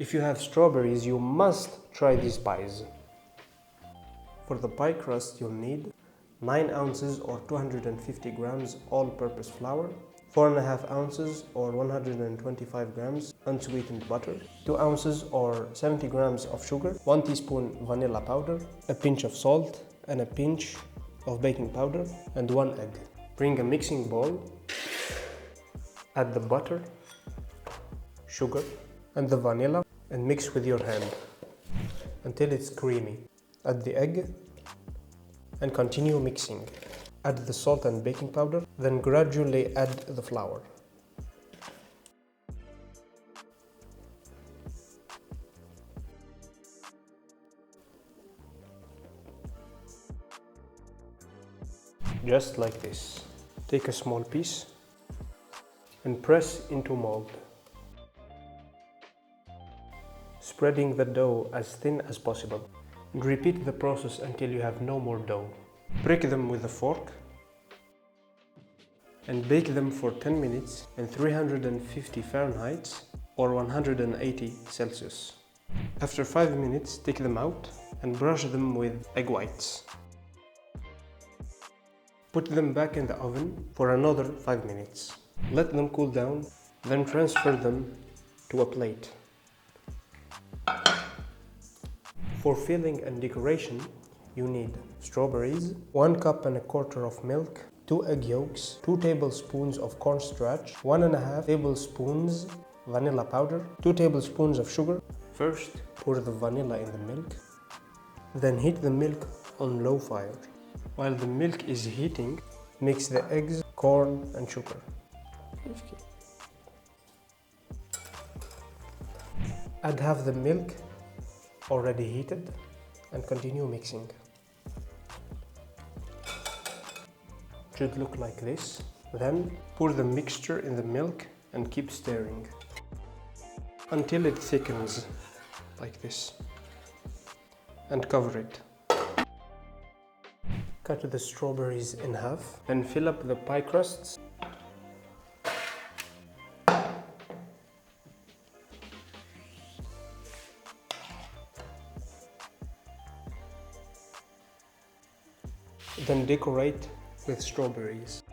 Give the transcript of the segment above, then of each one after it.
If you have strawberries, you must try these pies. For the pie crust, you'll need 9 ounces or 250 grams all-purpose flour, 4.5 ounces or 125 grams unsweetened butter, 2 ounces or 70 grams of sugar, 1 teaspoon vanilla powder, a pinch of salt, and a pinch of baking powder, and 1 egg. Bring a mixing bowl, add the butter, sugar, and the vanilla, and mix with your hand until it's creamy. Add the egg and continue mixing. Add the salt and baking powder, then gradually add the flour. Just like this. Take a small piece and press into mold, spreading the dough as thin as possible. And repeat the process until you have no more dough. Break them with a fork and bake them for 10 minutes in 350 Fahrenheit or 180 Celsius. After 5 minutes, take them out and brush them with egg whites. Put them back in the oven for another 5 minutes. Let them cool down, then transfer them to a plate. For filling and decoration, you need strawberries, 1.25 cups of milk, 2 egg yolks, 2 tablespoons of cornstarch, 1.5 tablespoons vanilla powder, 2 tablespoons of sugar. First, pour the vanilla in the milk, then heat the milk on low fire. While the milk is heating, mix the eggs, corn, and sugar. Add half the milk already heated and continue mixing. Should look like this. Then pour the mixture in the milk and keep stirring until it thickens like this, and cover it. Cut the strawberries in half and fill up the pie crusts. Then decorate with strawberries.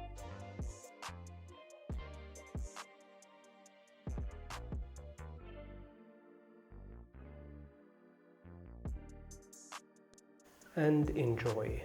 And enjoy.